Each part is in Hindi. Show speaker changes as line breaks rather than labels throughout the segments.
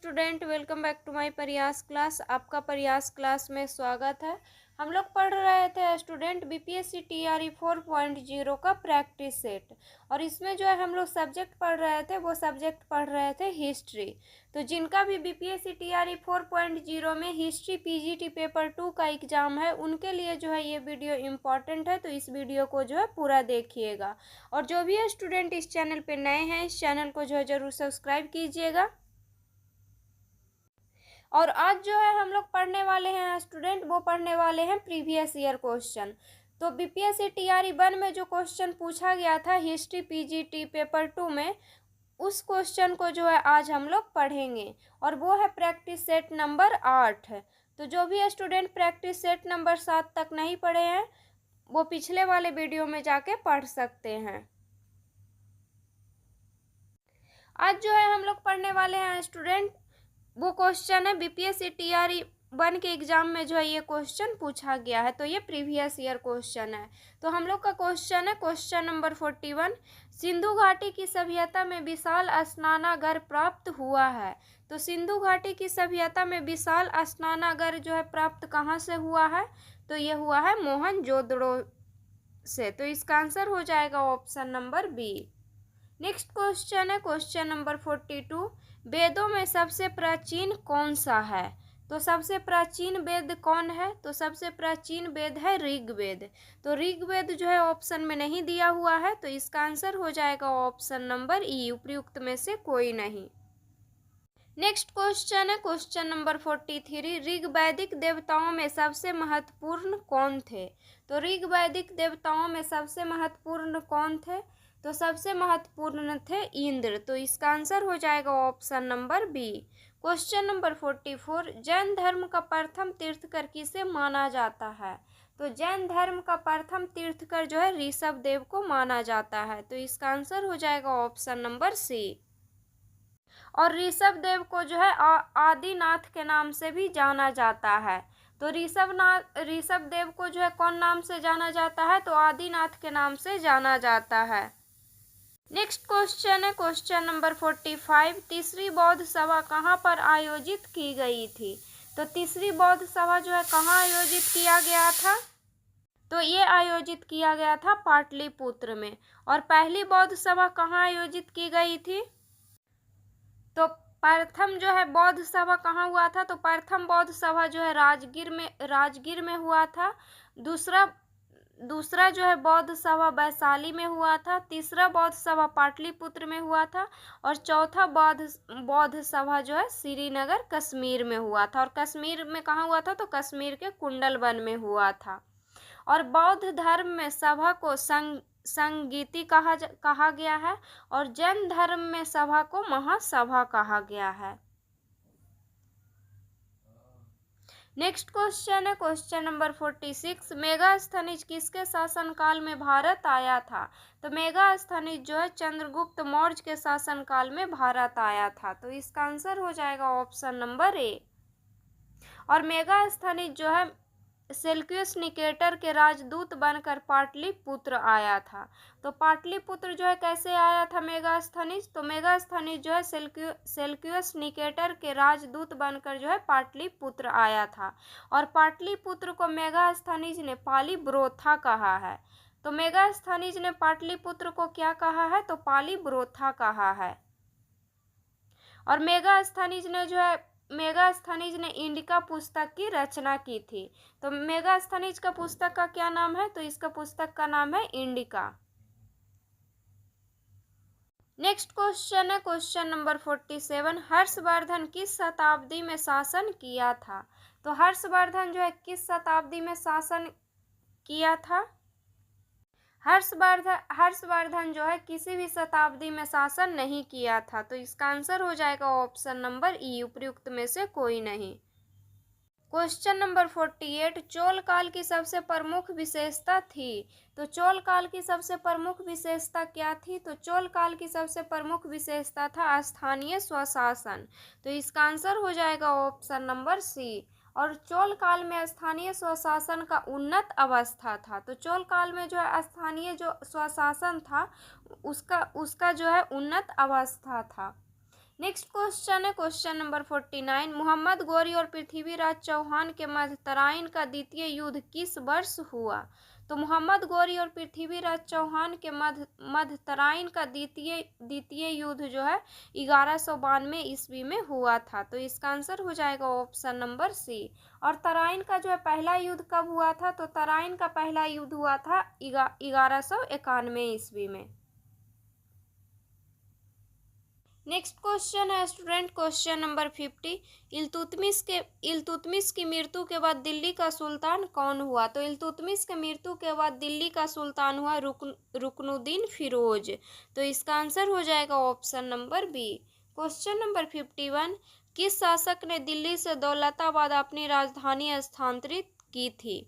Student, welcome back to my Prayas class. आपका प्रयास क्लास में स्वागत है। हम लोग पढ़ रहे थे स्टूडेंट बीपीएससी टीआरई 4.0 का प्रैक्टिस सेट, और इसमें जो है हम लोग सब्जेक्ट पढ़ रहे थे, वो सब्जेक्ट पढ़ रहे थे हिस्ट्री। तो जिनका भी बीपीएससी टीआरई 4.0 में हिस्ट्री पीजीटी पेपर 2 का एग्जाम है, उनके लिए जो है ये वीडियो इम्पॉर्टेंट है। तो इस वीडियो को जो है पूरा देखिएगा, और जो भी स्टूडेंट इस चैनल पे नए हैं, इस चैनल को जो है ज़रूर सब्सक्राइब कीजिएगा। और आज जो है हम लोग पढ़ने वाले हैं स्टूडेंट, वो पढ़ने वाले हैं प्रीवियस ईयर क्वेश्चन। तो बीपीएससी टीआरई 1 में जो क्वेश्चन पूछा गया था हिस्ट्री पीजीटी पेपर 2 में, उस क्वेश्चन को जो है आज हम लोग पढ़ेंगे, और वो है प्रैक्टिस सेट नंबर 8। तो जो भी स्टूडेंट प्रैक्टिस सेट नंबर 7 तक नहीं पढ़े हैं, वो पिछले वाले वीडियो में जाके पढ़ सकते हैं। आज जो है हम लोग पढ़ने वाले हैं स्टूडेंट, वो क्वेश्चन है बीपीएससी टीआरई 1 के एग्जाम में जो है ये क्वेश्चन पूछा गया है। तो ये प्रीवियस ईयर क्वेश्चन है। तो हम लोग का क्वेश्चन है क्वेश्चन नंबर 41। सिंधु घाटी की सभ्यता में विशाल स्नानागार प्राप्त हुआ है। तो सिंधु घाटी की सभ्यता में विशाल स्नानागार जो है प्राप्त कहाँ से हुआ है? तो ये हुआ है मोहनजोदड़ो से। तो इसका आंसर हो जाएगा option number B. Next question है क्वेश्चन नंबर 42। वेदों में सबसे प्राचीन कौन सा है? तो सबसे प्राचीन वेद कौन है? तो सबसे प्राचीन वेद है ऋग्वेद। तो ऋग्वेद जो है ऑप्शन में नहीं दिया हुआ है, तो इसका आंसर हो जाएगा ऑप्शन नंबर ई, उपयुक्त में से कोई नहीं। नेक्स्ट क्वेश्चन है क्वेश्चन नंबर 43। ऋग्वैदिक देवताओं में सबसे महत्वपूर्ण कौन थे? तो ऋग्वैदिक देवताओं में सबसे महत्वपूर्ण कौन थे? तो सबसे महत्वपूर्ण थे इंद्र। तो इसका आंसर हो जाएगा option number B. Question number 44। जैन धर्म का प्रथम तीर्थकर किसे माना जाता है? तो जैन धर्म का प्रथम तीर्थकर जो है ऋषभ देव को माना जाता है। तो इसका आंसर हो जाएगा ऑप्शन नंबर सी। और ऋषभ देव को जो है आदिनाथ के नाम से भी जाना जाता है। तो ऋषभ देव को जो है कौन नाम से जाना जाता है? तो आदिनाथ के नाम से जाना जाता है। नेक्स्ट क्वेश्चन है क्वेश्चन नंबर 45। तीसरी बौद्ध सभा कहाँ पर आयोजित की गई थी? तो तीसरी बौद्ध सभा जो है कहाँ आयोजित किया गया था? तो ये आयोजित किया गया था पाटलिपुत्र में। और पहली बौद्ध सभा कहाँ आयोजित की गई थी? तो प्रथम जो है बौद्ध सभा कहाँ हुआ था? तो प्रथम बौद्ध सभा जो है राजगीर में हुआ था। दूसरा जो है बौद्ध सभा वैशाली में हुआ था। तीसरा बौद्ध सभा पाटलिपुत्र में हुआ था। और चौथा बौद्ध सभा जो है श्रीनगर कश्मीर में हुआ था। और कश्मीर में कहाँ हुआ था? तो कश्मीर के कुंडलवन में हुआ था। और बौद्ध धर्म में सभा को संगीति कहा गया है, और जैन धर्म में सभा को महासभा कहा गया है। नेक्स्ट क्वेश्चन है क्वेश्चन नंबर 46। मेगास्थनीज किसके शासनकाल में भारत आया था? तो मेगास्थनीज जो है चंद्रगुप्त मौर्य के शासनकाल में भारत आया था। तो इसका आंसर हो जाएगा ऑप्शन नंबर ए। और मेगास्थनीज जो है सेल्यूकस निकेटर के राजदूत बनकर पाटलिपुत्र आया था। तो पाटलिपुत्र जो है कैसे आया था मेगास्थनीज? तो मेगास्थनीज जो है सेल्यूकस निकेटर के राजदूत बनकर जो है पाटलिपुत्र आया था। और पाटलिपुत्र को मेगास्थनीज ने पालीब्रोथा कहा है। तो मेगास्थनीज ने पाटलिपुत्र को क्या कहा है? तो पालीब्रोथा कहा है। और मेगास्थनीज ने इंडिका पुस्तक की रचना की थी। तो मेगास्थनीज का पुस्तक का क्या नाम है? तो इसका पुस्तक का नाम है इंडिका। नेक्स्ट क्वेश्चन है क्वेश्चन नंबर 47। हर्षवर्धन किस शताब्दी में शासन किया था? तो हर्षवर्धन जो है किस शताब्दी में शासन किया था? हर्षवर्धन जो है किसी भी शताब्दी में शासन नहीं किया था। तो इसका आंसर हो जाएगा ऑप्शन नंबर ई, उपयुक्त में से कोई नहीं। Question number 48। चोल काल की सबसे प्रमुख विशेषता थी। तो चोल काल की सबसे प्रमुख विशेषता क्या थी? तो चोल काल की सबसे प्रमुख विशेषता था स्थानीय स्वशासन। तो इसका आंसर हो जाएगा ऑप्शन नंबर सी। और चोल काल में स्थानीय स्वशासन का उन्नत अवस्था था। तो चोल काल में जो है स्थानीय जो स्वशासन था उसका जो है उन्नत अवस्था था। नेक्स्ट क्वेश्चन है क्वेश्चन नंबर 49। मोहम्मद गौरी और पृथ्वीराज चौहान के मध्य तराइन का द्वितीय युद्ध किस वर्ष हुआ? तो मोहम्मद गौरी और पृथ्वीराज चौहान के मध्य तराइन का द्वितीय युद्ध जो है 1192 ईस्वी में हुआ था। तो इसका आंसर हो जाएगा ऑप्शन नंबर सी। और तराइन का जो है पहला युद्ध कब हुआ था? तो तराइन का पहला युद्ध हुआ था 1191 ईस्वी में। नेक्स्ट क्वेश्चन है स्टूडेंट क्वेश्चन नंबर 50। इल्तुतमिश की मृत्यु के बाद दिल्ली का सुल्तान कौन हुआ? तो इल्तुतमिश के मृत्यु के बाद दिल्ली का सुल्तान हुआ रुकनुद्दीन फिरोज। तो इसका आंसर हो जाएगा option number B. Question number 51। किस शासक ने दिल्ली से दौलताबाद अपनी राजधानी स्थानांतरित की थी?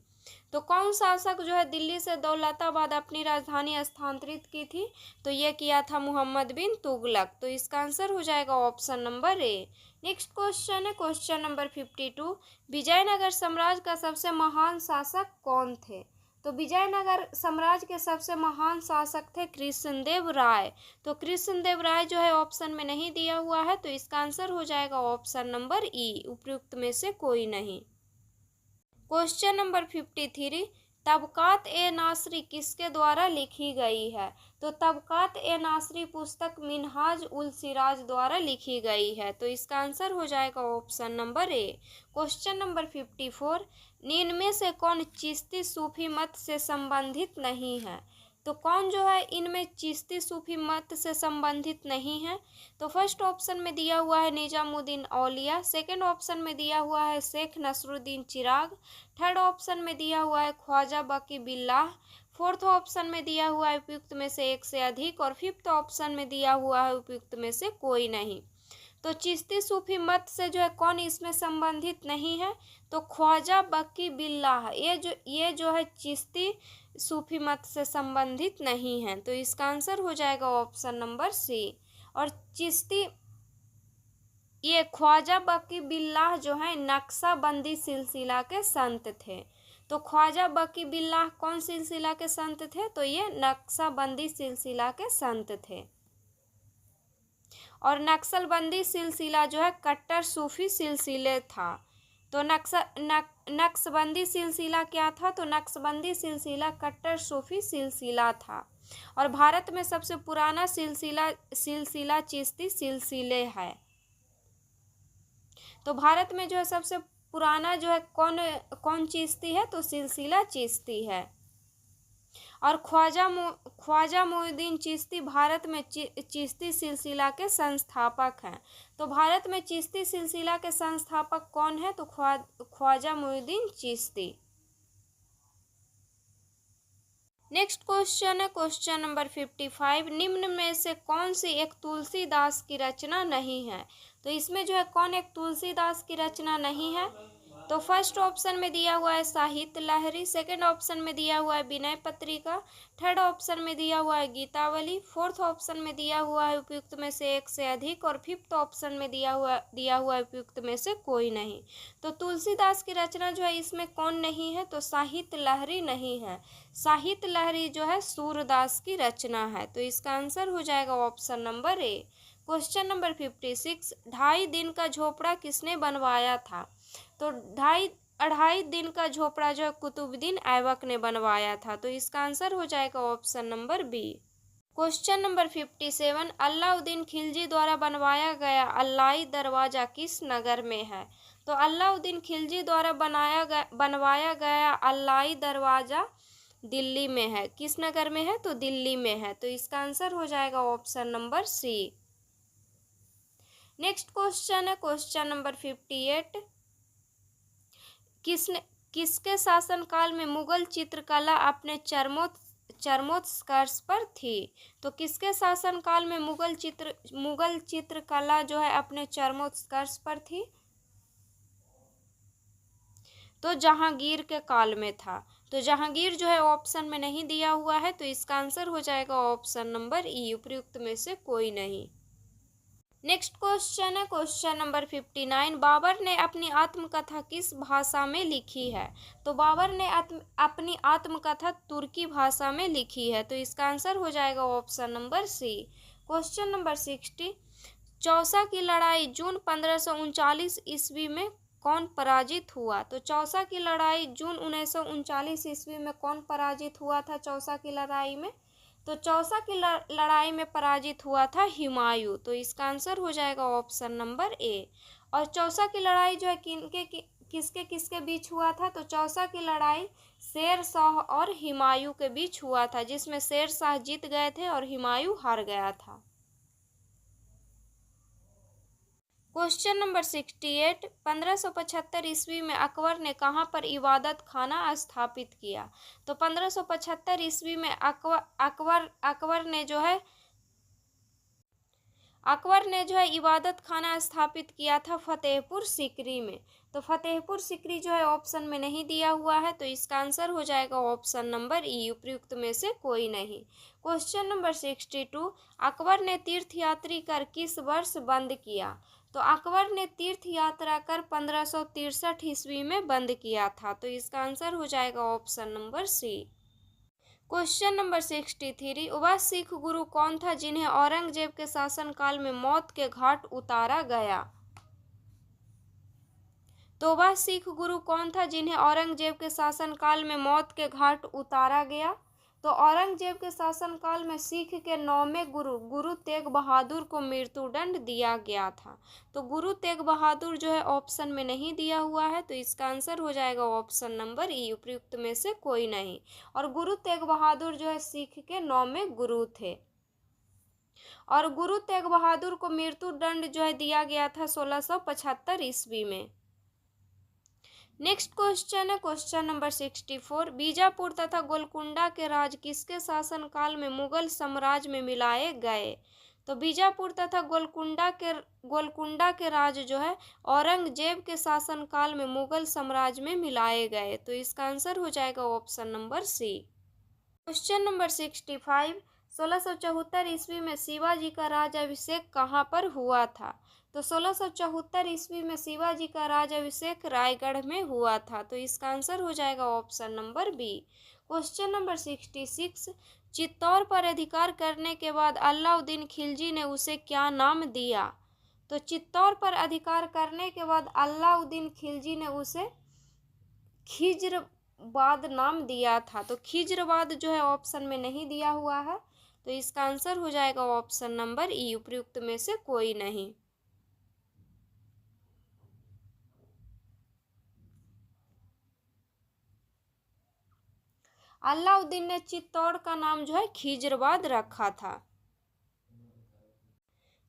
तो कौन शासक जो है दिल्ली से दौलताबाद अपनी राजधानी स्थानांतरित की थी? तो ये किया था मोहम्मद बिन तुगलक। तो इसका आंसर हो जाएगा option number A. Next question है क्वेश्चन नंबर 52। विजयनगर साम्राज्य का सबसे महान शासक कौन थे? तो विजयनगर साम्राज्य के सबसे महान शासक थे कृष्णदेव राय। तो कृष्णदेव राय जो है ऑप्शन में नहीं दिया हुआ है, तो इसका आंसर हो जाएगा ऑप्शन नंबर ई, उपयुक्त में से कोई नहीं। Question number 53। तबकात ए नासरी किसके द्वारा लिखी गई है? तो तबकात ए नासरी पुस्तक मिनहाज उल सिराज द्वारा लिखी गई है। तो इसका आंसर हो जाएगा option number A. Question number 54। निम्न में से कौन चिश्ती सूफी मत से संबंधित नहीं है? तो कौन जो है इनमें चिश्ती सूफी मत से संबंधित नहीं है? तो फर्स्ट ऑप्शन में दिया हुआ है निजामुद्दीन औलिया, सेकंड ऑप्शन में दिया हुआ है शेख नसरुद्दीन चिराग, थर्ड ऑप्शन में दिया हुआ है ख्वाजा बाकी बिल्लाह, फोर्थ ऑप्शन में दिया हुआ है उपयुक्त में से एक से अधिक, और फिफ्थ ऑप्शन में दिया हुआ है उपयुक्त में से कोई नहीं। तो चिश्ती सूफी मत से जो है कौन इसमें संबंधित नहीं है? तो ख्वाजा बाकी बिल्लाह ये जो है चिश्ती सूफी मत से संबंधित नहीं है। तो इसका आंसर हो जाएगा ऑप्शन नंबर सी। और चिश्ती ये ख्वाजा बाकी बिल्लाह जो है नक्शबंदी सिलसिला के संत थे। तो ख्वाजा बाकी बिल्लाह कौन सिलसिला के संत थे? तो ये नक्शबंदी सिलसिला के संत थे। और नक्सलबंदी सिलसिला जो है कट्टर सूफी सिलसिले था। तो नक्शबंदी सिलसिला क्या था? तो नक्शबंदी सिलसिला कट्टर सूफी सिलसिला था। और भारत में सबसे पुराना सिलसिला चिश्ती सिलसिले है। तो भारत में जो है सबसे पुराना जो है कौन चिश्ती है? तो सिलसिला चिश्ती है। और ख्वाजा मोइनुद्दीन चिश्ती भारत में चिश्ती सिलसिला के संस्थापक हैं। तो भारत में चिश्ती सिलसिला के संस्थापक कौन है? तो ख्वाजा मोइनुद्दीन चिश्ती। नेक्स्ट क्वेश्चन है क्वेश्चन नंबर 55। निम्न में से कौन सी एक तुलसीदास की रचना नहीं है? तो इसमें जो है कौन एक तुलसीदास की रचना नहीं है? तो फर्स्ट ऑप्शन में दिया हुआ है साहित्य लहरी, सेकंड ऑप्शन में दिया हुआ है विनय पत्रिका, थर्ड ऑप्शन में दिया हुआ है गीतावली, फोर्थ ऑप्शन में दिया हुआ है उपयुक्त में से एक से अधिक, और फिफ्थ ऑप्शन में दिया हुआ है उपयुक्त में से कोई नहीं। तो तुलसीदास की रचना जो है इसमें कौन नहीं है? तो साहित्य लहरी नहीं है। साहित्य लहरी जो है सूरदास की रचना है। तो इसका आंसर हो जाएगा option number A. Question number 56। 2.5 दिन का झोपड़ा किसने बनवाया था? तो 2.5 दिन का झोपड़ा जो है कुतुबुद्दीन ऐबक ने बनवाया था। तो इसका आंसर हो जाएगा option number B. Question number 57। Alauddin Khilji द्वारा बनवाया गया अल्लाई दरवाजा किस नगर में है? तो अलाउद्दीन खिलजी द्वारा बनवाया गया अल्लाई दरवाजा दिल्ली में है। किस नगर में है? तो दिल्ली में है। तो इसका आंसर हो जाएगा option number C. Next question है क्वेश्चन नंबर 58। किसके शासनकाल में मुगल चित्रकला अपने चरमोत्कर्ष पर थी? तो किसके शासनकाल में मुगल चित्रकला जो है अपने चरमोत्कर्ष पर थी? तो जहांगीर के काल में था। तो जहांगीर जो है ऑप्शन में नहीं दिया हुआ है। तो इसका आंसर हो जाएगा ऑप्शन नंबर ई, उपयुक्त में से कोई नहीं। नेक्स्ट क्वेश्चन है क्वेश्चन नंबर 59। बाबर ने अपनी आत्मकथा किस भाषा में लिखी है? तो बाबर ने अपनी आत्मकथा तुर्की भाषा में लिखी है। तो इसका आंसर हो जाएगा option number C. Question number 60। चौसा की लड़ाई जून 1539 ईस्वी में कौन पराजित हुआ? तो चौसा की लड़ाई जून 1939 ईस्वी में कौन पराजित हुआ था चौसा की लड़ाई में? तो चौसा की लड़ाई में पराजित हुआ था हुमायूं। तो इसका आंसर हो जाएगा ऑप्शन नंबर ए। और चौसा की लड़ाई जो है किसके किसके बीच हुआ था? तो चौसा की लड़ाई शेर शाह और हुमायूं के बीच हुआ था, जिसमें शेर शाह जीत गए थे और हुमायूं हार गया था। क्वेश्चन नंबर 68, 1575 ईस्वी में अकबर ने कहाँ पर इबादत खाना स्थापित किया? तो 1575 ईस्वी में अकबर ने जो है इबादत खाना स्थापित किया था फतेहपुर सीकरी में। तो फतेहपुर सीकरी जो है ऑप्शन में नहीं दिया हुआ है, तो इसका आंसर हो जाएगा ऑप्शन नंबर ई, उपयुक्त में से कोई नहीं। क्वेश्चन नंबर 62, अकबर ने तीर्थ यात्री कर किस वर्ष बंद किया? तो अकबर ने तीर्थ यात्रा कर 1563 ईस्वी में बंद किया था। तो इसका आंसर हो जाएगा option number C. Question number 63, वह सिख गुरु कौन था जिन्हें औरंगजेब के शासनकाल में मौत के घाट उतारा गया? तो वह सिख गुरु कौन था जिन्हें औरंगजेब के शासनकाल में मौत के घाट उतारा गया? तो औरंगजेब के शासनकाल में सिख के 9वें गुरु तेग बहादुर को मृत्युदंड दिया गया था। तो गुरु तेग बहादुर जो है ऑप्शन में नहीं दिया हुआ है, तो इसका आंसर हो जाएगा ऑप्शन नंबर ई, उपयुक्त में से कोई नहीं। और गुरु तेग बहादुर जो है सिख के 9वें गुरु थे। और गुरु तेग बहादुर को मृत्युदंड जो है दिया गया था 1675 ईस्वी में। नेक्स्ट क्वेश्चन है क्वेश्चन नंबर 64, बीजापुर तथा गोलकुंडा के राज किसके शासनकाल में मुगल साम्राज्य में मिलाए गए? तो बीजापुर तथा गोलकुंडा के राज जो है औरंगजेब के शासनकाल में मुगल साम्राज्य में मिलाए गए। तो इसका आंसर हो जाएगा option number C. Question number 65, 1674 ईस्वी में शिवाजी का राज्याभिषेक कहाँ पर हुआ था? तो 1674 ईस्वी में शिवाजी का राज्याभिषेक रायगढ़ में हुआ था। तो इसका आंसर हो जाएगा option number B. Question number 66, Chittor पर अधिकार करने के बाद अलाउद्दीन खिलजी ने उसे क्या नाम दिया? तो चित्तौड़ पर अधिकार करने के बाद अलाउद्दीन खिलजी ने उसे खिजरबाद नाम दिया था। तो खिजरबाद जो है ऑप्शन में नहीं दिया हुआ है, तो इसका आंसर हो जाएगा ऑप्शन नंबर ई, उपयुक्त में से कोई नहीं। अलाउद्दीन ने चित्तौड़ का नाम जो है खिजरबाद रखा था।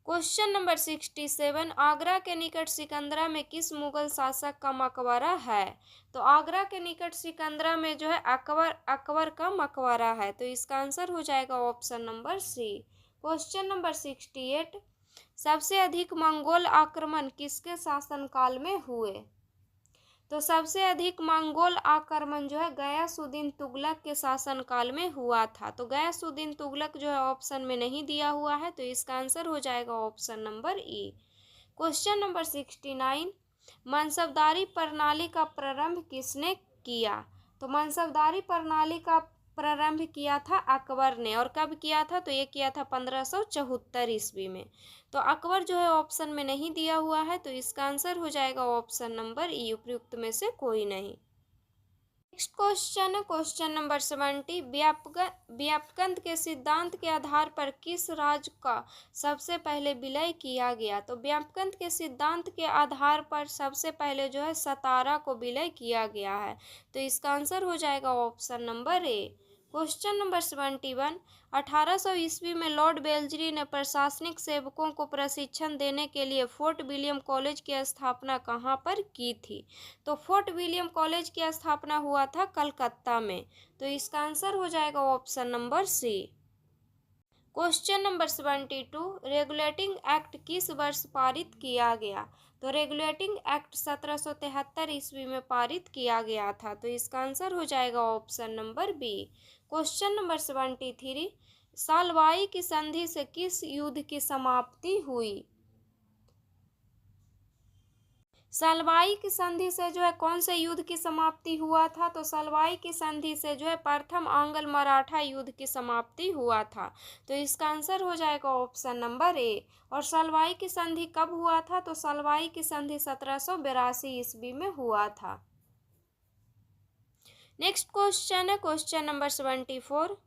क्वेश्चन नंबर 67, आगरा के निकट सिकंदरा में किस मुगल शासक का मकबरा है? तो आगरा के निकट सिकंदरा में जो है अकबर का मकबरा है। तो इसका आंसर हो जाएगा option number C. Question number 68, सबसे अधिक मंगोल आक्रमण किसके शासनकाल में हुए? तो सबसे अधिक मंगोल आक्रमण जो है गयासुद्दीन तुगलक के शासनकाल में हुआ था। तो गयासुद्दीन तुगलक जो है ऑप्शन में नहीं दिया हुआ है, तो इसका आंसर हो जाएगा ऑप्शन नंबर ई। क्वेश्चन नंबर 69, मनसबदारी प्रणाली का प्रारंभ किसने किया? तो मनसबदारी प्रणाली का प्रारंभ किया था अकबर ने। और कब किया था? तो ये किया था 1574 ईस्वी में। तो अकबर जो है ऑप्शन में नहीं दिया हुआ है, तो इसका आंसर हो जाएगा ऑप्शन नंबर ई, उपयुक्त में से कोई नहीं। नेक्स्ट क्वेश्चन है क्वेश्चन नंबर 70, व्यापकंत के सिद्धांत के आधार पर किस राज्य का सबसे पहले विलय किया गया? तो व्यापकंत के सिद्धांत के आधार पर सबसे पहले जो है सतारा को विलय किया गया है। तो इसका आंसर हो जाएगा option number A. Question number 71, 1800 ईस्वी में लॉर्ड वेल्जरी ने प्रशासनिक सेवकों को प्रशिक्षण देने के लिए फोर्ट विलियम कॉलेज की स्थापना कहाँ पर की थी? तो फोर्ट विलियम कॉलेज की स्थापना हुआ था कलकत्ता में। तो इसका आंसर हो जाएगा option number C. Question number 72, regulating act किस वर्ष पारित किया गया? तो रेगुलेटिंग एक्ट 1773 ईस्वी में पारित किया गया था। तो इसका आंसर हो जाएगा option number B. Question number 73, Salbai की संधि से किस युद्ध की समाप्ति हुई? सलवाई की संधि से जो है कौन से युद्ध की समाप्ति हुआ था? तो सलवाई की संधि से जो है प्रथम आंग्ल मराठा युद्ध की समाप्ति हुआ था। तो इसका आंसर हो जाएगा ऑप्शन नंबर ए। और सलवाई की संधि कब हुआ था? तो सलवाई की संधि 1782 ईस्वी में हुआ था। नेक्स्ट क्वेश्चन है क्वेश्चन नंबर 74।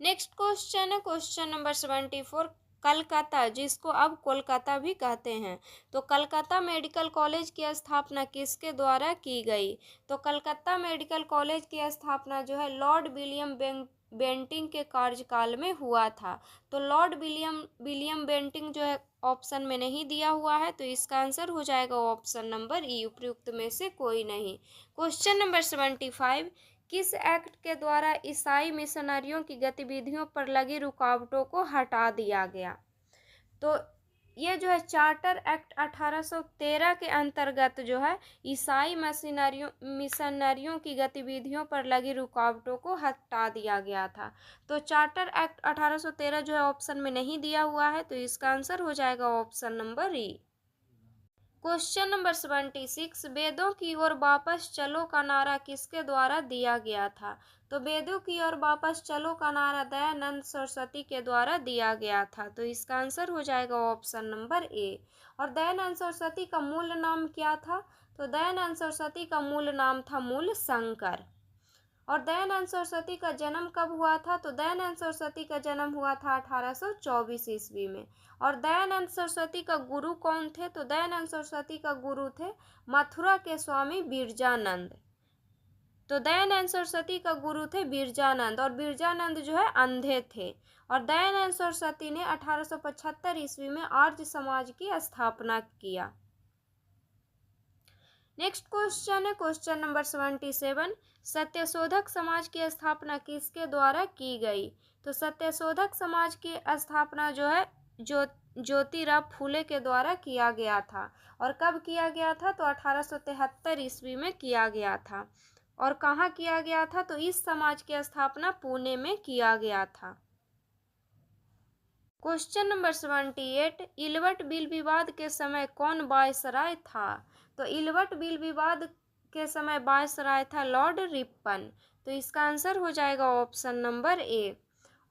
नेक्स्ट क्वेश्चन है क्वेश्चन नंबर 74। कलकत्ता, जिसको अब कोलकाता भी कहते हैं, तो कलकत्ता मेडिकल कॉलेज की स्थापना किसके द्वारा की गई? तो कलकत्ता मेडिकल कॉलेज की स्थापना जो है लॉर्ड विलियम बेंटिंग के कार्यकाल में हुआ था। तो लॉर्ड विलियम बेंटिंग जो है ऑप्शन में नहीं दिया हुआ है, तो इसका आंसर हो जाएगा ऑप्शन नंबर ई, उपयुक्त में से कोई नहीं। Question number 75। किस एक्ट के द्वारा ईसाई मिशनरियों की गतिविधियों पर लगी रुकावटों को हटा दिया गया? तो ये जो है चार्टर एक्ट 1813 के अंतर्गत जो है ईसाई मिशनरियों की गतिविधियों पर लगी रुकावटों को हटा दिया गया था। तो चार्टर एक्ट 1813 जो है ऑप्शन में नहीं दिया हुआ है, तो इसका आंसर हो जाएगा ऑप्शन नंबर ई। Question number 76। वेदों की ओर वापस चलो का नारा किसके द्वारा दिया गया था? तो वेदों की ओर वापस चलो का नारा दयानंद सरस्वती के द्वारा दिया गया था। तो इसका आंसर हो जाएगा ऑप्शन नंबर ए। और दयानंद सरस्वती का मूल नाम क्या था? तो दयानंद सरस्वती का मूल नाम था मूल शंकर। और दयानंद सरस्वती का जन्म कब हुआ था? तो दयानंद सरस्वती का जन्म हुआ था 1824 ईस्वी में। और दयानंद सरस्वती का गुरु कौन थे? तो दयानंद सरस्वती का गुरु थे मथुरा के स्वामी बिरजानंद। तो दयानंद सरस्वती का गुरु थे बिरजानंद, और बिरजानंद जो है अंधे थे। और दयानंद सरस्वती ने 1875 ईस्वी में आर्य समाज की स्थापना किया। नेक्स्ट क्वेश्चन है क्वेश्चन नंबर 77। सत्यशोधक समाज की स्थापना किसके द्वारा की गई? तो सत्यशोधक समाज की स्थापना जो है ज्योतिराव फूले के द्वारा किया गया था। और कब किया गया था? तो 1873 ईस्वी में किया गया था। और कहाँ किया गया था? तो इस समाज की स्थापना पुणे में किया गया था। Question number 78। इल्बर्ट बिल विवाद के समय कौन वायसराय था? तो इल्बर्ट बिल विवाद के समय वायसराय था लॉर्ड रिपन। तो इसका आंसर हो जाएगा ऑप्शन नंबर ए।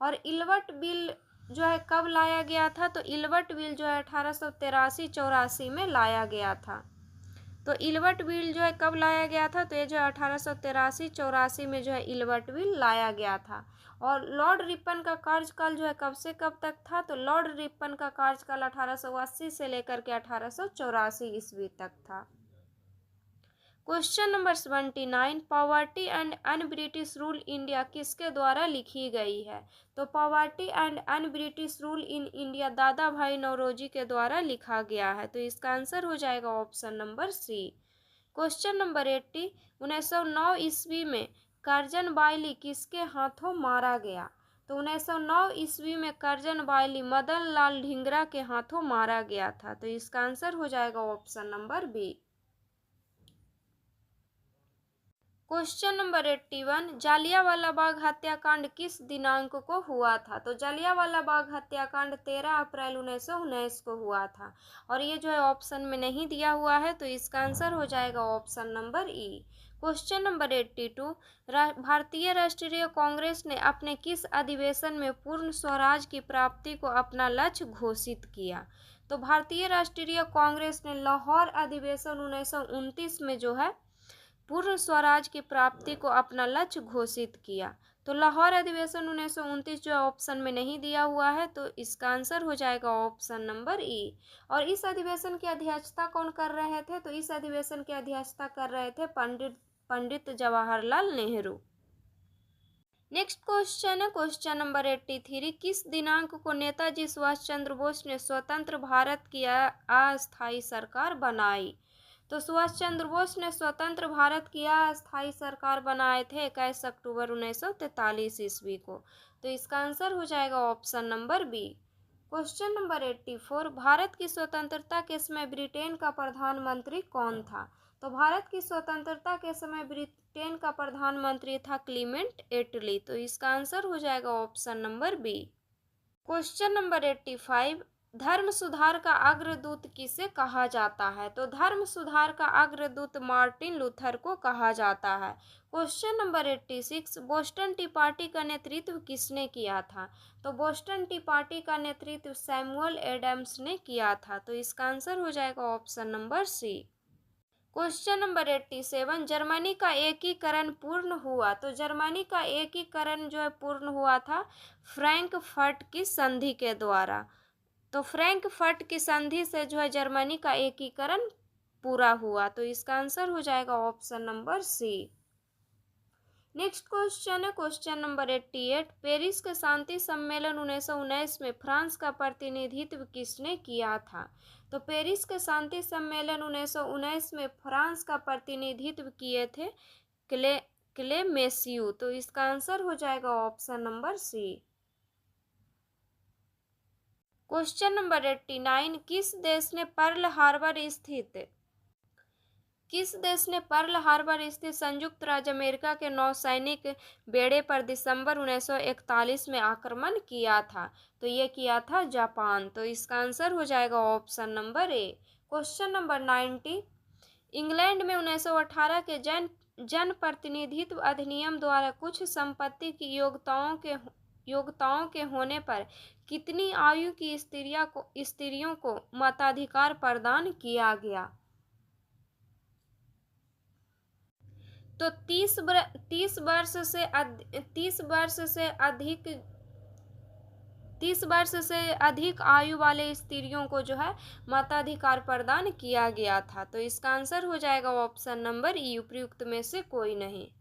और इल्बर्ट बिल जो है कब लाया गया था? तो इल्बर्ट बिल जो है 1883-84 में लाया गया था। तो इल्बर्ट बिल जो है कब लाया गया था? तो ये जो है 1883-84 में जो है इल्बर्ट बिल लाया गया था। और लॉर्ड रिपन का कार्यकाल जो है कब से कब तक था? तो लॉर्ड रिपन का कार्यकाल 1880 से लेकर के 1884 ईस्वी तक था। Question number 79। Poverty and un British rule India किसके द्वारा लिखी गई है? तो poverty and un British rule in India दादा भाई नौरोजी के द्वारा लिखा गया है। तो इसका आंसर हो जाएगा option number C. Question number 80। 1909 ईस्वी में करजन बाइली किसके हाथों मारा गया? तो 1909 ईस्वी में करजन बाइली मदन लाल ढींगरा के हाथों मारा गया था। तो इसका आंसर हो जाएगा option number B. Question number 81। Jallianwala Bagh हत्याकांड किस दिनांक को हुआ था? तो जालियांवाला बाग हत्याकांड 13 अप्रैल 1919 को हुआ था। और ये जो है ऑप्शन में नहीं दिया हुआ है, तो इसका आंसर हो जाएगा ऑप्शन नंबर ई। Question number 82। भारतीय राष्ट्रीय कांग्रेस ने अपने किस अधिवेशन में पूर्ण स्वराज की प्राप्ति को अपना लक्ष्य घोषित किया? तो भारतीय राष्ट्रीय कांग्रेस ने लाहौर अधिवेशन 1929 में जो है पूर्ण स्वराज की प्राप्ति को अपना लक्ष्य घोषित किया। तो लाहौर अधिवेशन 1929 जो ऑप्शन में नहीं दिया हुआ है, तो इसका आंसर हो जाएगा ऑप्शन नंबर ई। और इस अधिवेशन की अध्यक्षता कौन कर रहे थे? तो इस अधिवेशन की अध्यक्षता कर रहे थे पंडित जवाहरलाल नेहरू। नेक्स्ट क्वेश्चन है क्वेश्चन नंबर 83। किस दिनांक को नेताजी सुभाष चंद्र बोस ने स्वतंत्र भारत की अस्थायी सरकार बनाई? तो सुभाष चंद्र बोस ने स्वतंत्र भारत की अस्थायी सरकार बनाए थे 21 अक्टूबर 1943 ईस्वी को। तो इसका आंसर हो जाएगा option number B. Question number 84। Bharat की स्वतंत्रता के समय ब्रिटेन का प्रधानमंत्री कौन था? तो भारत की स्वतंत्रता के समय ब्रिटेन का प्रधानमंत्री था क्लीमेंट एटली। तो इसका आंसर हो जाएगा option number B. Question number 85। धर्म सुधार का अग्रदूत किसे कहा जाता है? तो धर्म सुधार का अग्रदूत मार्टिन लूथर को कहा जाता है। Question number 86, Boston T party का नेतृत्व किसने किया था? तो बोस्टन टी पार्टी का नेतृत्व सैमुअल एडम्स ने किया था। तो इसका आंसर हो जाएगा option number C. Question number 87, Germany का एकीकरण पूर्ण हुआ? तो जर्मनी का एकीकरण जो है पूर्ण हुआ था फ्रैंकफर्ट की संधि के द्वारा। तो फ्रैंकफर्ट की संधि से जो है जर्मनी का एकीकरण पूरा हुआ। तो इसका आंसर हो जाएगा option number C. Next question है क्वेश्चन नंबर 88, पेरिस के शांति सम्मेलन 1919 में फ्रांस का प्रतिनिधित्व किसने किया था? तो पेरिस के शांति सम्मेलन 1919 में फ्रांस का प्रतिनिधित्व किए थे क्लेमेंसियू। तो इसका आंसर हो जाएगा option number C. Question number 89, किस देश ने पर्ल हार्बर स्थित संयुक्त राज्य अमेरिका के नौसैनिक बेड़े पर दिसंबर 1941 में आक्रमण किया था? तो ये किया था जापान। तो इसका आंसर हो जाएगा option number A. Question number 90, England में 1918 के जन प्रतिनिधित्व अधिनियम द्वारा कुछ संपत्ति की योग्यताओं के होने पर कितनी आयु की स्त्रियों को मताधिकार प्रदान किया गया? तो 30 वर्ष से अधिक आयु वाले स्त्रियों को जो है मताधिकार प्रदान किया गया था। तो इसका आंसर हो जाएगा ऑप्शन नंबर ई, उपयुक्त में से कोई नहीं।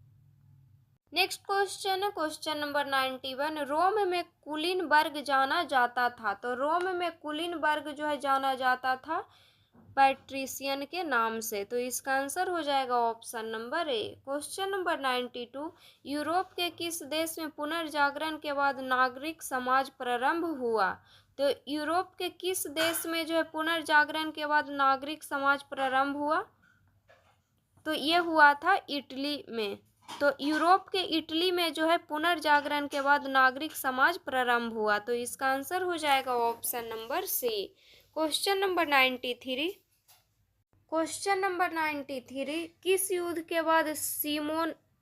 नेक्स्ट क्वेश्चन है क्वेश्चन नंबर 91, रोम में कुलीनबर्ग जाना जाता था? तो रोम में कुलीनबर्ग जो है जाना जाता था पैट्रिशियन के नाम से। तो इसका आंसर हो जाएगा option number A. Question number 92, Europe के किस देश में पुनर्जागरण के बाद नागरिक समाज प्रारंभ हुआ? तो यूरोप के किस देश में जो है पुनर्जागरण के बाद नागरिक समाज प्रारंभ हुआ? तो ये हुआ था इटली में। तो यूरोप के इटली में जो है पुनर्जागरण के बाद नागरिक समाज प्रारंभ हुआ। तो इसका आंसर हो जाएगा option number C. Question number 93, किस युद्ध के बाद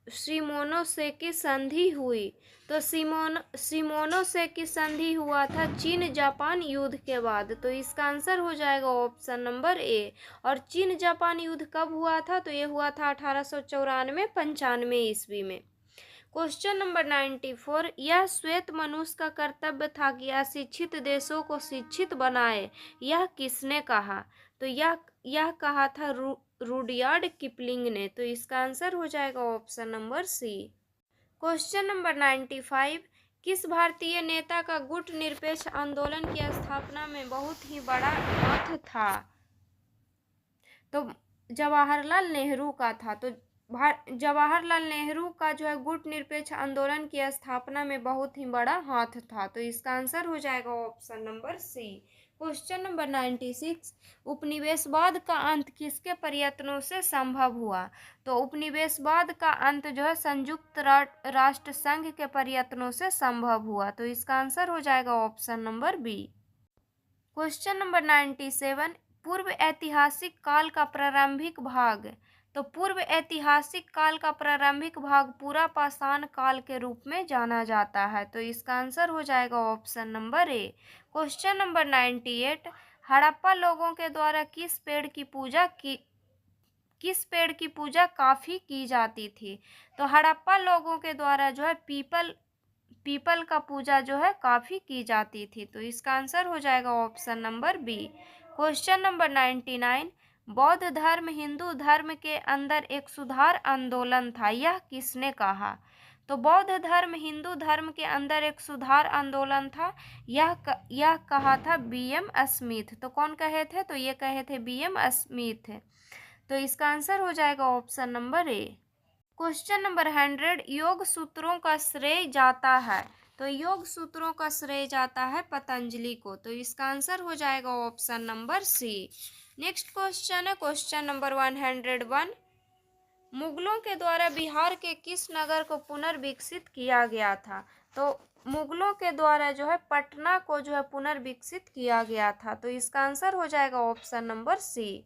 शिमोनोसेकी संधि हुई? तो शिमोनोसेकी संधि हुआ था चीन जापान युद्ध के बाद। तो इसका आंसर हो जाएगा ऑप्शन नंबर ए। और चीन जापान युद्ध कब हुआ था? तो ये हुआ था 1894-95 ईस्वी में। क्वेश्चन नंबर 94, यह श्वेत मनुष्य का कर्तव्य था कि अशिक्षित देशों को शिक्षित बनाए, यह किसने कहा? तो यह कहा था रुडयार्ड किपलिंग ने। तो इसका आंसर हो जाएगा option number C. Question number 95, किस भारतीय नेता का गुट निरपेक्ष आंदोलन की स्थापना में बहुत ही बड़ा हाथ था? तो जवाहरलाल नेहरू का था। तो जवाहरलाल नेहरू का जो है गुट निरपेक्ष आंदोलन की स्थापना में बहुत ही बड़ा हाथ था। तो इसका आंसर हो जाएगा option number C. Question number 96, उपनिवेशवाद का अंत किसके प्रयत्नों से संभव हुआ? तो उपनिवेशवाद का अंत जो है संयुक्त राष्ट्र संघ के प्रयत्नों से संभव हुआ। तो इसका आंसर हो जाएगा option number B. Question number 97, पूर्व ऐतिहासिक काल का प्रारंभिक भाग? तो पूर्व ऐतिहासिक काल का प्रारंभिक भाग पूरा पाषाण काल के रूप में जाना जाता है। तो इसका आंसर हो जाएगा option number A. Question number 98, Harappa लोगों के द्वारा किस पेड़ की पूजा काफी की जाती थी? तो हड़प्पा लोगों के द्वारा जो है पीपल का पूजा जो है काफी की जाती थी। तो इसका आंसर हो जाएगा option number B. Question number 99, बौद्ध धर्म हिंदू धर्म के अंदर एक सुधार आंदोलन था, यह किसने कहा? तो बौद्ध धर्म हिंदू धर्म के अंदर एक सुधार आंदोलन था, यह कहा था बीएम स्मिथ। तो कौन कहे थे? तो ये कहे थे बीएम स्मिथ। तो इसका आंसर हो जाएगा option number A. Question number 100, योग सूत्रों का श्रेय जाता है? तो योग सूत्रों का श्रेय जाता है पतंजलि को। तो इसका आंसर हो जाएगा option number C. Next question है क्वेश्चन नंबर 101, मुगलों के द्वारा बिहार के किस नगर को पुनर्विकसित किया गया था? तो मुगलों के द्वारा जो है पटना को जो है पुनर्विकसित किया गया था। तो इसका आंसर हो जाएगा option number C.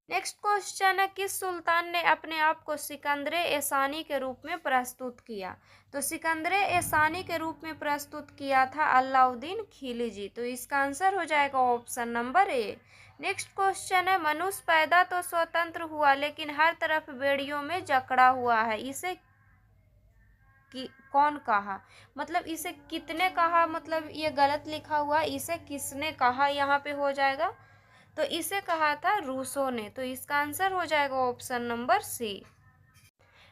Next question है, किस सुल्तान ने अपने आप को सिकंदर एसानी के रूप में प्रस्तुत किया? तो सिकंदर एसानी के रूप में प्रस्तुत किया था अलाउद्दीन खिलजी। तो इसका आंसर हो जाएगा option number A. Next question है, मनुष्य पैदा तो स्वतंत्र हुआ लेकिन हर तरफ बेड़ियों में जकड़ा हुआ है, इसे कौन कहा? मतलब इसे कितने कहा, मतलब ये गलत लिखा हुआ, इसे किसने कहा यहाँ पे हो जाएगा। तो इसे कहा था रूसो ने। तो इसका आंसर हो जाएगा option number C.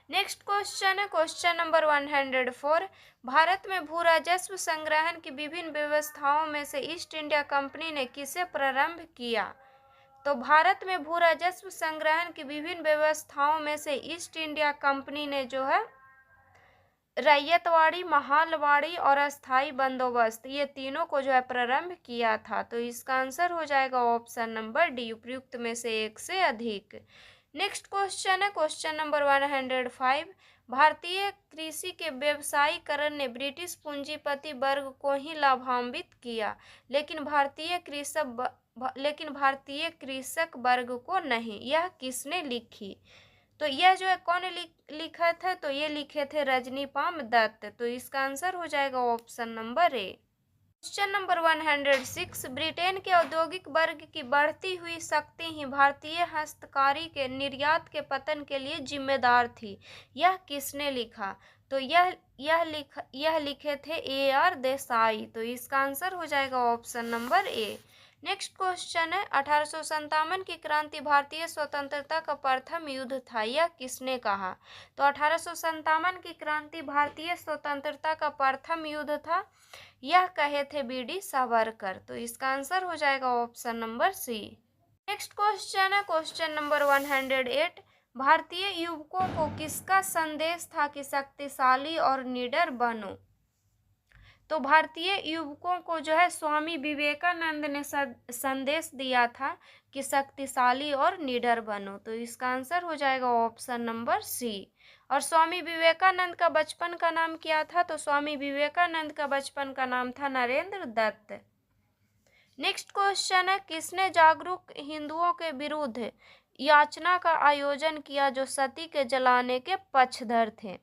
Next question है क्वेश्चन नंबर 104, भारत में भू राजस्व संग्रहण की विभिन्न व्यवस्थाओं में से ईस्ट इंडिया कंपनी ने किसे प्रारंभ किया? तो भारत में भू राजस्व संग्रहण की विभिन्न व्यवस्थाओं में से ईस्ट इंडिया कंपनी ने जो है रैयतवाड़ी, महालवाड़ी और अस्थाई बंदोबस्त, ये तीनों को जो है प्रारंभ किया था। तो इसका आंसर हो जाएगा ऑप्शन नंबर डी, उपयुक्त में से एक से अधिक। नेक्स्ट क्वेश्चन है क्वेश्चन नंबर 105, भारतीय कृषि के व्यवसायीकरण ने ब्रिटिश पूंजीपति वर्ग को ही लाभान्वित किया, लेकिन भारतीय कृषक वर्ग को नहीं। यह किसने लिखी? तो यह जो है कौन लिखा था? तो ये लिखे थे रजनीपाम दत्त। तो इसका आंसर हो जाएगा option number A. Question number 106, Britain के औद्योगिक वर्ग की बढ़ती हुई शक्ति ही भारतीय हस्तकारी के निर्यात के पतन के लिए जिम्मेदार थी, यह किसने लिखा? तो यह लिखे थे AR देसाई। तो इसका आंसर हो जाएगा option number A. Next question है, 1857 की क्रांति भारतीय स्वतंत्रता का प्रथम युद्ध था, यह किसने कहा? तो 1857 की क्रांति भारतीय स्वतंत्रता का प्रथम युद्ध था, यह कहे थे BD सावरकर। तो इसका आंसर हो जाएगा option number C. Next question है क्वेश्चन नंबर 108, भारतीय युवकों को किसका संदेश था कि शक्तिशाली और निडर बनो? तो भारतीय युवकों को जो है स्वामी विवेकानंद ने संदेश दिया था कि शक्तिशाली और निडर बनो। तो इसका आंसर हो जाएगा ऑप्शन नंबर सी। और स्वामी विवेकानंद का बचपन का नाम क्या था? तो स्वामी विवेकानंद का बचपन का नाम था नरेंद्र दत्त। नेक्स्ट क्वेश्चन है, किसने जागरूक हिंदुओं के विरुद्ध याचना का आयोजन किया जो सती के जलाने के पक्षधर थे?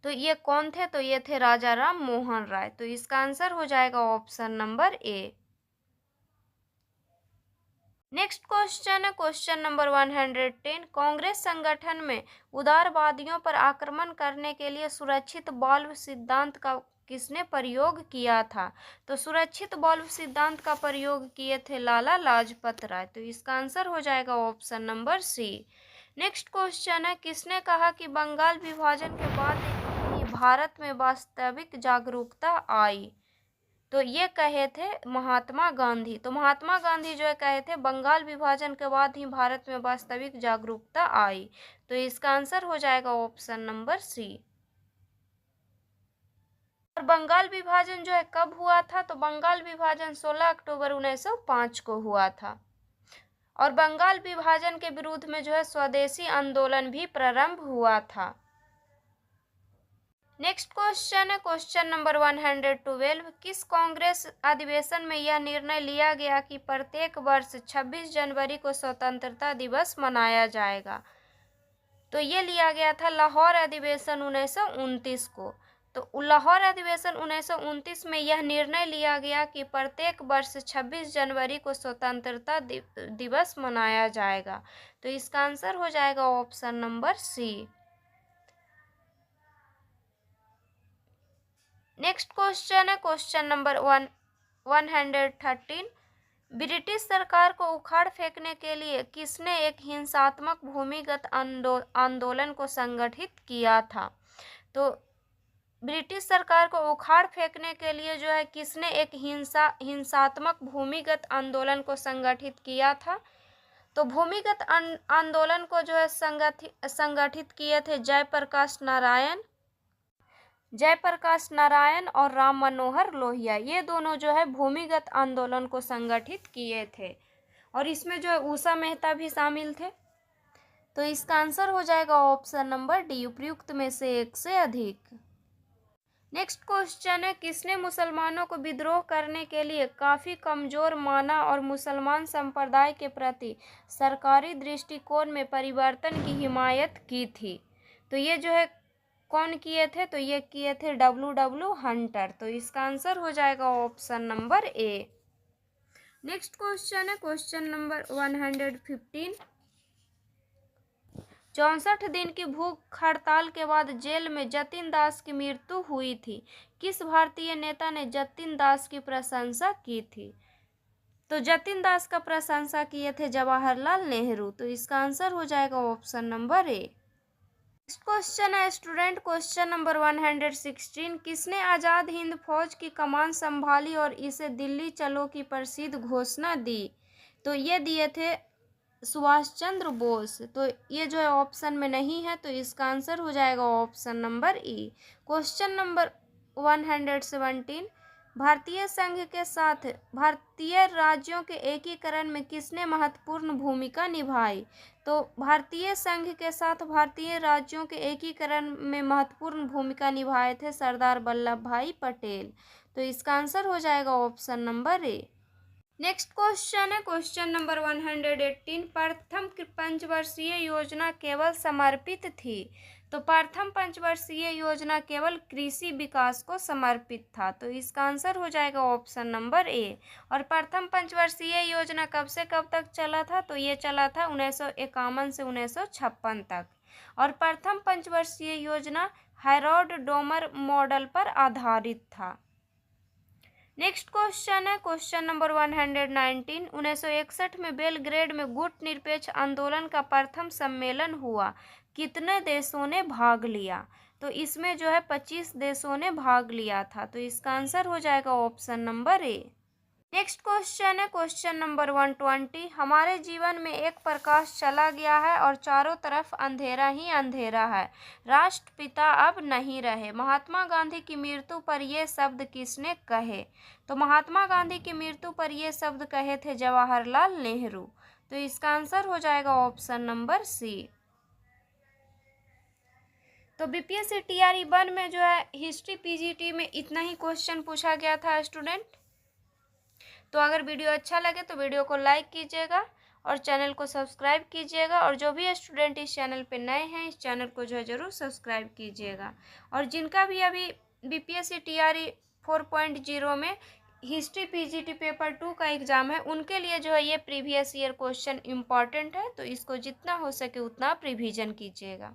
तो ये कौन थे? तो ये थे राजा राम मोहन राय। तो इसका आंसर हो जाएगा option number A. Next question है क्वेश्चन नंबर 110, कांग्रेस संगठन में उदारवादियों पर आक्रमण करने के लिए सुरक्षित बाल्व सिद्धांत का किसने प्रयोग किया था? तो सुरक्षित बाल्व सिद्धांत का प्रयोग किए थे लाला लाजपत राय। तो इसका आंसर हो जाएगा option number C. Next question है, किसने कहा कि बंगाल विभाजन के बाद भारत में वास्तविक जागरूकता आई? तो ये कहे थे महात्मा गांधी। तो महात्मा गांधी जो है कहे थे बंगाल विभाजन के बाद ही भारत में वास्तविक जागरूकता आई। तो इसका आंसर हो जाएगा ऑप्शन नंबर सी। और बंगाल विभाजन जो है कब हुआ था? तो बंगाल विभाजन 16 अक्टूबर 1905 को हुआ था। और बंगाल विभाजन के विरुद्ध में जो है स्वदेशी आंदोलन भी प्रारंभ हुआ था। नेक्स्ट क्वेश्चन है क्वेश्चन नंबर 112, किस कांग्रेस अधिवेशन में यह निर्णय लिया गया कि प्रत्येक वर्ष 26 जनवरी को स्वतंत्रता दिवस मनाया जाएगा? तो ये लिया गया था लाहौर अधिवेशन 1929 को। तो लाहौर अधिवेशन 1929 में यह निर्णय लिया गया कि प्रत्येक वर्ष 26 जनवरी को स्वतंत्रता दिवस मनाया जाएगा। तो इसका आंसर हो जाएगा option number C. Next question है क्वेश्चन नंबर 113, ब्रिटिश सरकार को उखाड़ फेंकने के लिए किसने एक हिंसात्मक भूमिगत आंदोलन को संगठित किया था? तो ब्रिटिश सरकार को उखाड़ फेंकने के लिए जो है किसने एक हिंसात्मक भूमिगत आंदोलन को संगठित किया था? तो भूमिगत आंदोलन को जो है संगठित किए थे जयप्रकाश नारायण और राम मनोहर लोहिया। ये दोनों जो है भूमिगत आंदोलन को संगठित किए थे। और इसमें जो है उषा मेहता भी शामिल थे। तो इसका आंसर हो जाएगा ऑप्शन नंबर डी, उपयुक्त में से एक से अधिक। नेक्स्ट क्वेश्चन है, किसने मुसलमानों को विद्रोह करने के लिए काफ़ी कमज़ोर माना और मुसलमान संप्रदाय के प्रति सरकारी दृष्टिकोण में परिवर्तन की हिमायत की थी? तो ये जो है कौन किए थे? तो ये किए थे W हंटर। तो इसका आंसर हो जाएगा option number A. Next question है क्वेश्चन नंबर 115। 64 दिन की भूख हड़ताल के बाद जेल में जतिन दास की मृत्यु हुई थी। किस भारतीय नेता ने जतिन दास की प्रशंसा की थी? तो जतिन दास का प्रशंसा किए थे जवाहरलाल नेहरू। तो इसका आंसर हो जाएगा option number A. Next question है स्टूडेंट क्वेश्चन नंबर 116। किसने आज़ाद हिंद फौज की कमान संभाली और इसे दिल्ली चलो की प्रसिद्ध घोषणा दी? तो ये दिए थे सुभाष चंद्र बोस। तो ये जो है ऑप्शन में नहीं है, तो इसका आंसर हो जाएगा ऑप्शन नंबर ई। Question number 117। भारतीय संघ के साथ भारतीय राज्यों के एकीकरण में किसने महत्वपूर्ण भूमिका निभाई? तो भारतीय संघ के साथ भारतीय राज्यों के एकीकरण में महत्वपूर्ण भूमिका निभाए थे सरदार वल्लभ भाई पटेल। तो इसका आंसर हो जाएगा option number A. Next question है क्वेश्चन नंबर 118। प्रथम पंचवर्षीय योजना केवल समर्पित थी? तो प्रथम पंचवर्षीय योजना केवल कृषि विकास को समर्पित था। तो इसका आंसर हो जाएगा ऑप्शन नंबर ए। और प्रथम पंचवर्षीय योजना कब से कब तक चला था? तो ये चला था 1951 से 1956 तक। और प्रथम पंचवर्षीय योजना हैरोल्ड डोमर मॉडल पर आधारित था। नेक्स्ट क्वेश्चन है क्वेश्चन नंबर 119। 1961 में बेलग्रेड में गुट निरपेक्ष आंदोलन का प्रथम सम्मेलन हुआ। कितने देशों ने भाग लिया? तो इसमें जो है 25 देशों ने भाग लिया था। तो इसका आंसर हो जाएगा option number A. Next question है क्वेश्चन नंबर 120। हमारे जीवन में एक प्रकाश चला गया है और चारों तरफ अंधेरा ही अंधेरा है। राष्ट्रपिता अब नहीं रहे। महात्मा गांधी की मृत्यु पर ये शब्द किसने कहे? तो महात्मा गांधी की मृत्यु पर ये शब्द कहे थे जवाहरलाल नेहरू। तो इसका आंसर हो जाएगा ऑप्शन नंबर सी। तो बीपीएससी टीआरई 1 में जो है हिस्ट्री पीजीटी में इतना ही क्वेश्चन पूछा गया था स्टूडेंट। तो अगर वीडियो अच्छा लगे तो वीडियो को लाइक कीजिएगा और चैनल को सब्सक्राइब कीजिएगा। और जो भी स्टूडेंट इस चैनल पे नए हैं इस चैनल को जो है ज़रूर सब्सक्राइब कीजिएगा। और जिनका भी अभी बीपीएससी टीआरई 4.0 में हिस्ट्री पीजीटी पेपर 2 का एग्ज़ाम है उनके लिए जो है ये प्रीवियस ईयर क्वेश्चन इम्पॉर्टेंट है। तो इसको जितना हो सके उतना आप रिवीजन कीजिएगा।